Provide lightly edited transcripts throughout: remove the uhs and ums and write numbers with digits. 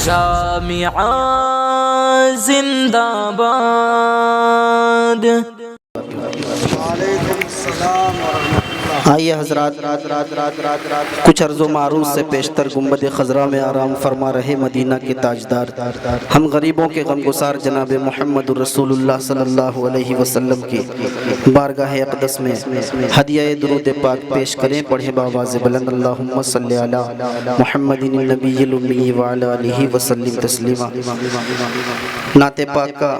जामिया जिंदाबाद। आइए हजरात, कुछ अर्ज़ो मारूफ से पेशतर गुंबद खज़रा में आराम फरमा रहे मदीना के ताजदार, हम गरीबों के गमगुसार जनाब मोहम्मद रसूलुल्लाह सल्लल्लाहु अलैहि वसल्लम की बारगाह अक़दस में हदिया दुरूद पाक पेश करें। पढ़े बावाज़ बुलंद अल्लाहुम्मा सल्ली अला मुहम्मदिन नबिय्यिल उम्मी व अला आलिहि वसल्लिम तस्लीमा। नाते पाक का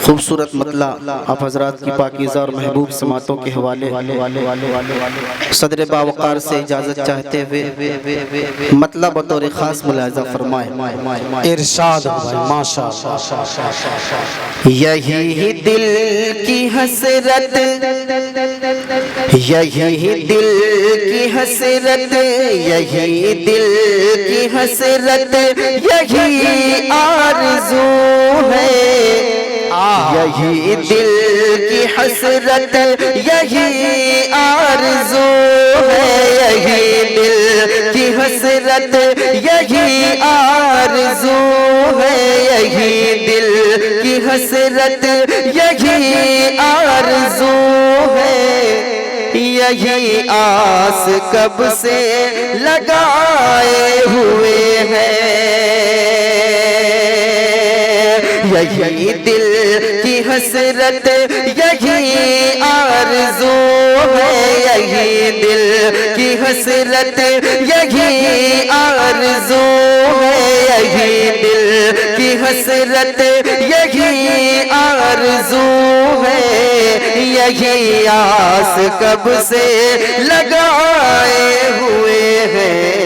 खूबसूरत मतला आप हजरात की पाकीज़ा और महबूब समातों के हवाले सदर बावकार से इजाज़त चाहते हुए मतलब बतौर ख़ास मुलाज़ा फरमाए। इरशाद माशा। यही दिल की हसरत, यही दिल की हसरत, यही दिल की हसरत, यही आरज़ू है, यही दिल की हसरत, यही आरज़ू है, यही दिल की हसरत, यही आरज़ू है, यही दिल की हसरत, यही आरज़ू है, यही आस कब से लगाए हुए हैं, यही दिल की हसरत, यही आरज़ू है, यही दिल की हसरत, यही आरज़ू है, यही दिल की हसरत, यही आरज़ू है, यही आस कब से लगाए हुए हैं,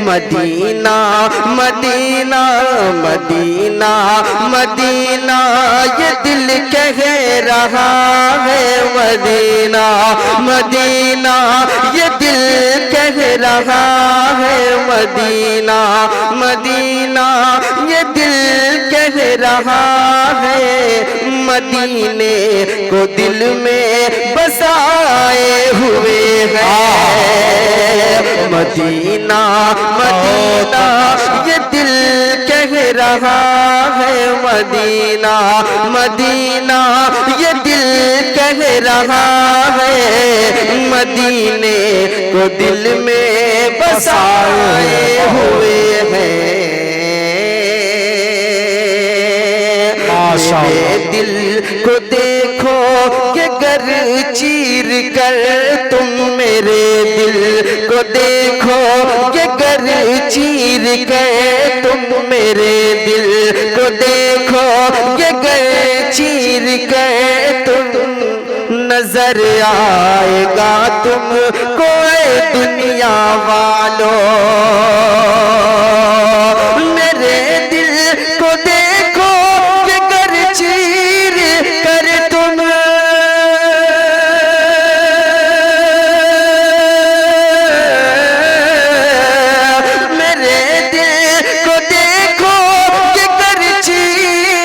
मदीना मदीना मदीना मदीना ये दिल कह रहा है, मदीना मदीना ये दिल कह रहा है, मदीना मदीना ये दिल कह रहा है, मदीने को दिल में बसाए हुए हैं, मदीना मदीना ये दिल कह रहा है, मदीना मदीना ये दिल कह रहा है, मदीने को दिल में बसाए हुए हैं, दिल को देखो कि गर चीर कर तुम मेरे दिल को देखो कि गर चीर कर तुम मेरे दिल को देखो कि गर चीर कर तुम, नजर आएगा तुमको दुनिया वालों, मेरे दिल को देखो कि गर चीर कर तुम, मेरे दिल को देखो कि गर चीर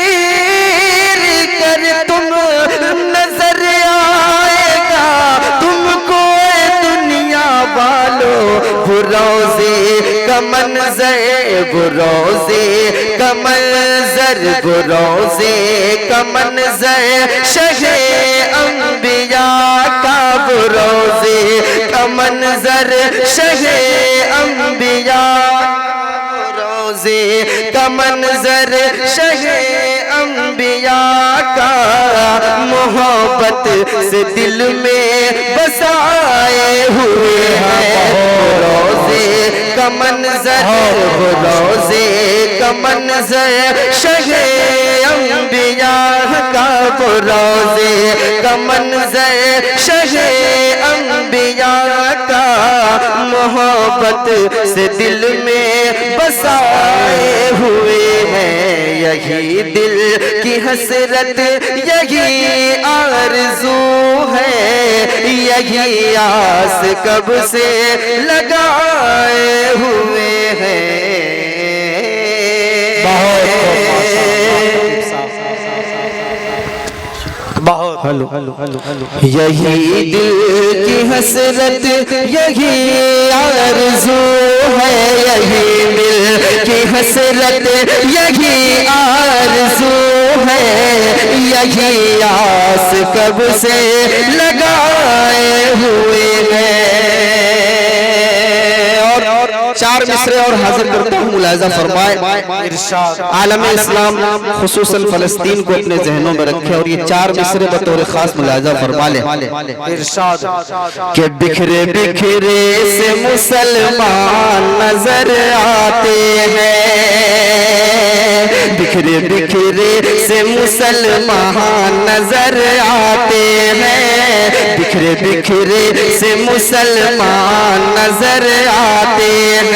कर तुम, नजर आएगा तुमको दुनिया वालों, वो रोज़े का मंज़र, वो रोज़े का मंज़र, वो रोज़े का मंज़र शहे अंबिया का, वो रोज़े का मंज़र शहे अंबिया, रोज़े का मंज़र शहे अंबिया का, मोहब्बत से दिल में बसाए हुए हैं, रोज़े का मंज़र, वो रोज़े का मंज़र शहे अंबिया का, वो रोज़े का मंज़र शहे अंबिया का, मोहब्बत से दिल में बसा यही दिल की हसरत, यही आरज़ू है, यही आस कब से लगाए हुए हैं। बहुत हेलो हेलो हेलो हेलो। यही दिल की हसरत, यही आरज़ू है, यही दिल की हसरत, यही आरज़ू है, यही आस कब से लगाए हुए हैं। और चार मिसरे और हाजिर करता हूँ, मुलाज़ा फरमाए। इरशाद आलम इस्लाम खुसूसन फ़लस्तीन को अपने जहनों में रखे और ये चार मिसरे बतौर खास मुलाज़ा फरमा ले। इरशाद के बिखरे बिखरे से मुसलमान नजर आते हैं, बिखरे बिखरे से मुसलमान नजर आते हैं, बिखरे बिखरे से मुसलमान नजर आते हैं।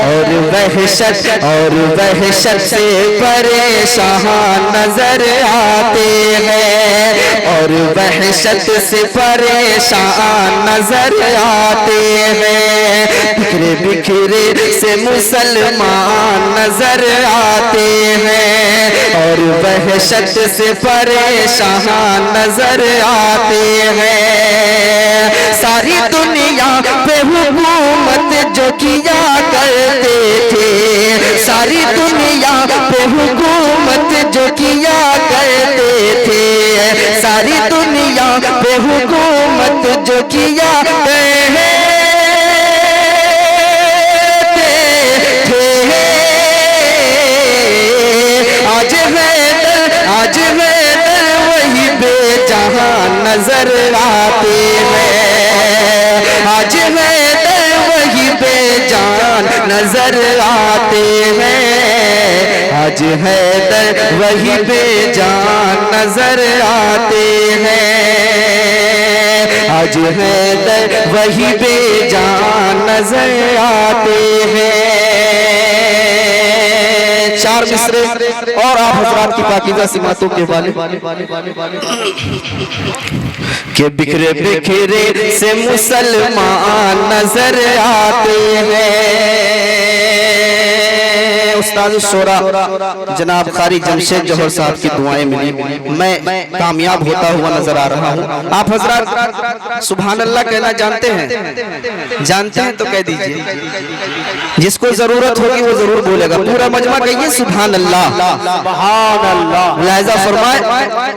और वहशत से परेशान नजर आते हैं, और वहशत से परेशान नजर आते हैं। बिखरे बिखरे से मुसलमान नजर आते हैं, और वहशत से परेशान नजर आते हैं। सारी दुनिया पे हुकूमत जो किया करते थे, सारी दुनिया पे हुकूमत जो किया करते थे, सारी दुनिया पे हुकूमत जो किया करते थे, आज हैदर वही बेजहां नजर आते हैं, आज हैदर वही बेजान नजर आते हैं, आज हैदर वही बेजान नजर आते हैं, आज हैदर वही बेजान नजर आते हैं। चार मिसरे और आप हजरात की पाकीज़ा सिमातों के वाले के बिखरे बिखरे से मुसलमान नजर आते हैं। उस्ताद शोरा जनाब कारी जमशेद जौहर साहब की दुआएं मिली, मैं कामयाब होता हुआ नजर आ रहा हूँ। आप हजरात सुभान अल्लाह कहना जानते हैं? जानते हैं तो कह दीजिए, जिसको जरूरत होगी वो जरूर बोलेगा। पूरा मजमा कहिए सुभान अल्लाह, सुभान अल्लाह। मुलाहिजा फरमाए,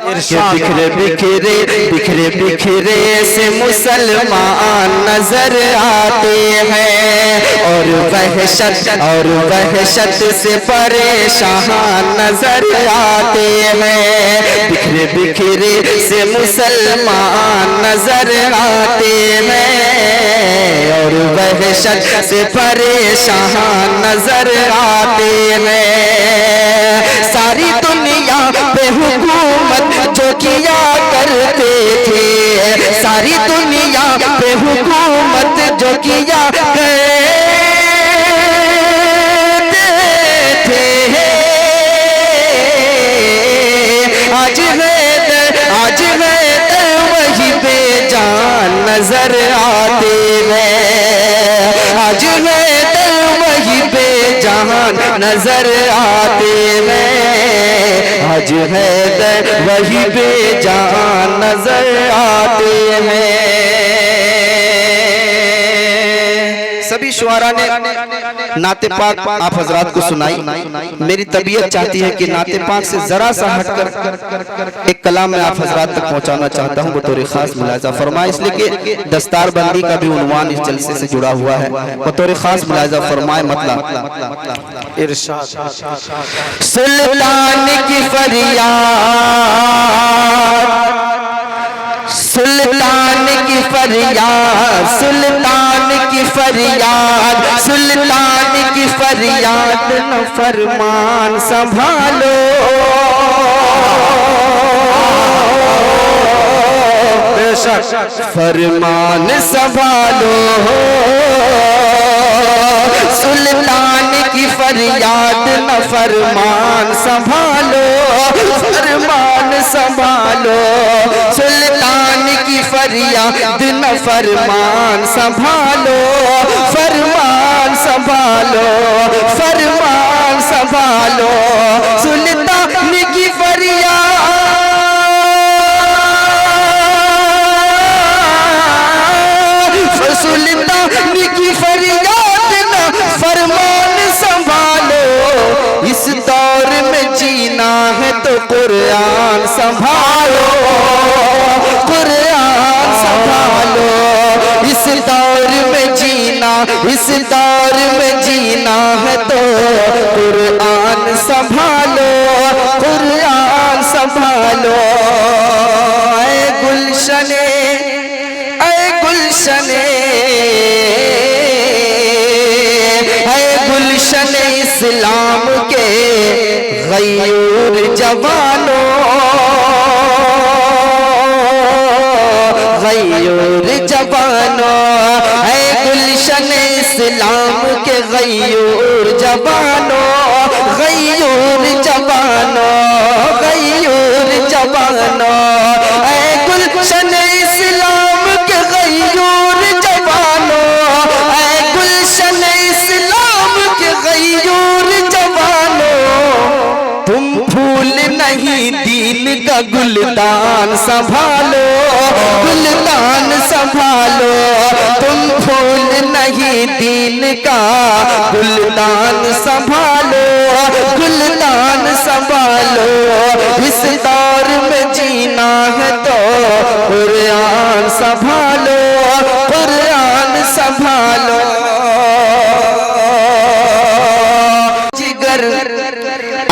बिखरे बिखरे बिखरे बिखरे से मुसलमान नजर आते हैं, और वहशत से परेशान नजर आते हैं। बिखरे बिखरे से मुसलमान नजर आते हैं, और वहशत से परेशान नजर आते हैं। सारी दुनिया पे हुकूमत जो किया करते थे, सारी दुनिया पे हुकूमत जो किया करते थे, आज हैदर वही बेजान नजर आते हैं, आज हैदर वही बेजान नजर आते हैं, आज हैदर वही बेजान नजर आते हैं। सभी शुआरा ने नाते पाक आप हजरात को सुनाई। मेरी तबीयत चाहती है कि नाते पाक से जरा सा हटकर एक कलाम में आप हजरात तक पहुंचाना चाहता हूं बतौर खास मुलाजा फरमाए, इसलिए कि दस्तार बंदी का भी उन्वान इस जलसे से जुड़ा हुआ है। बतौर खास मुलाजा फरमाए, मतलब इरशाद सुल्तान की फरियाद, सुल्तान की फरियाद, सुल्तान की फरियाद, सुल्तान की फरियाद, न फरमान संभालो, फरमान संभालो, सुल्तान की फरियाद, न फरमान संभालो, फरमान संभालो, सुल्तान की फरियाद न फरमान संभालो, फरमान संभालो, फरमान संभालो, सुल्तान की फरियाद, सुल्तान की फरियाद न फरमान संभालो। इस दौर में जीना है तो कुरान संभालो, कुरान संभालो। इस दौर में जीना, इस दौर में जीना है तो कुरान संभालो, कुरान संभालो। ऐ गुलशने, ऐ गुलशने, गुलशन इस्लाम के गयूर जवानों, गयूर जवानों, है गुलशन इस्लाम के गयूर जवानों, गयूर जवानों, गयूर जवानों, है गुलशन इस्लाम के गयूर जवानों, है गुलशन इस्लाम के गयूर जवानों। तुम फूल नहीं दीन का गुलदान संभालो, गुलदान संभालो। तुम फूल नहीं दीन का गुलदान संभालो, गुलदान संभालो। इस दौर में जीना है तो कुरान संभालो, कुरान संभालो।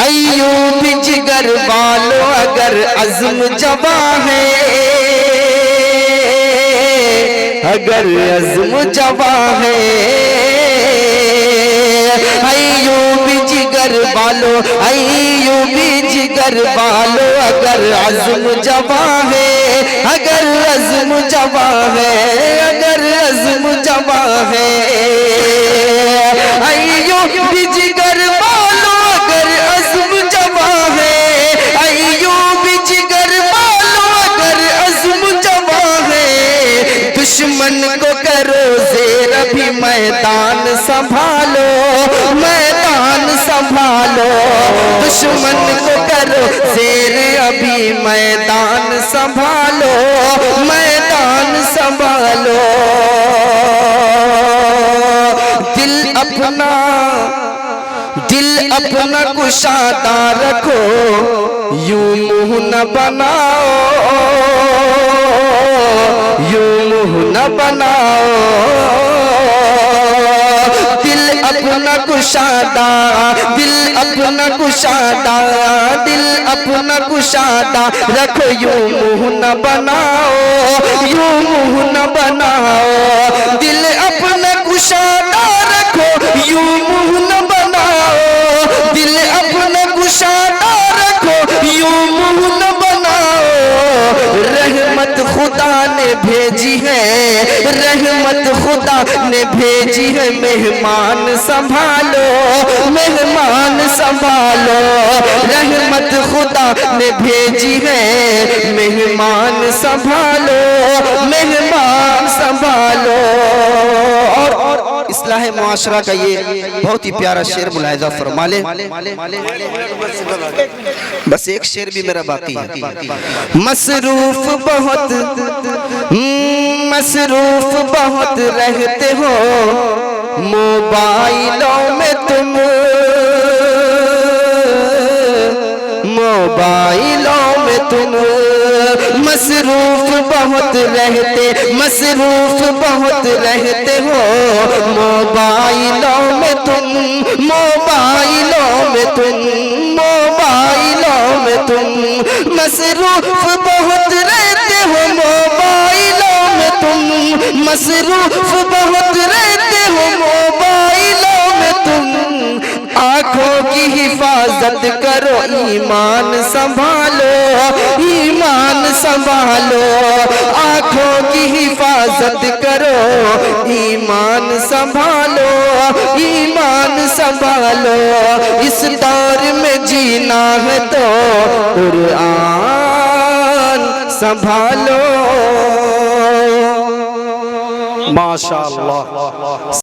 अय्यूब जिगर वालों अगर अज़्म जवा है, अगर अज़्म जवा है, अय्यूब जिगर वालों, अय्यूब जिगर वालों अगर अज़्म जवा है, अगर अज़्म जवा है, अगर अज़्म जवा है, अय्यूब जिगर वालों अगर अज़्म जवा है, अय्यूब जिगर वालों अगर अज़्म जवा है। दुश्मन को करो ज़ेर अभी मैदान संभालो, मैदान संभालो। दुश्मन को करो ज़ेर अभी मैदान संभालो, मैदान संभालो। दिल अपना, दिल अपना कुशादा रखो, यूं मुँह न बनाओ, यूं मुँह न बनाओ। दिल अपना कुशादा, दिल अपना कुशादा, दिल अपना कुशादा रखो, यूं मुँह न बनाओ, यूं मुँह न बनाओ। दिल अपना कुशादा रखो, यूं मुँह न बनाओ। दिल अपना कुशादा रखो, यूं मुँह न बनाओ। रहमत खुदा ने भेजी है, रहमत खुदा ने भेजी है। मेहमान संभालो, मेहमान संभालो। रहमत खुदा ने भेजी है, मेहमान संभालो, मेहमान संभालो। और इस्लाह मुआशरा का ये बहुत ही प्यारा शेर मुलाहिजा फरमा ले। बस एक शेर भी मेरा बाकी है। मसरूफ बहुत, मसरूफ बहुत रहते हो मोबाइलों में तुम, मोबाइलों में तुम। मसरूफ बहुत रहते, मसरूफ बहुत रहते हो मोबाइलों में तुम, मोबाइलों में तुम, मोबाइलों में तुम। मसरूफ बहुत रहते हो मोबाइलों में तुम, मसरूफ बहुत रहते हो मोबाइलों में तुम। आँखों की हिफाजत करो, ईमान संभालो, ईमान संभालो। आँखों की हिफाजत करो, ईमान संभालो, ईमान संभालो, इस दौर में जीना है तो कुरान संभालो। माशाअल्लाह।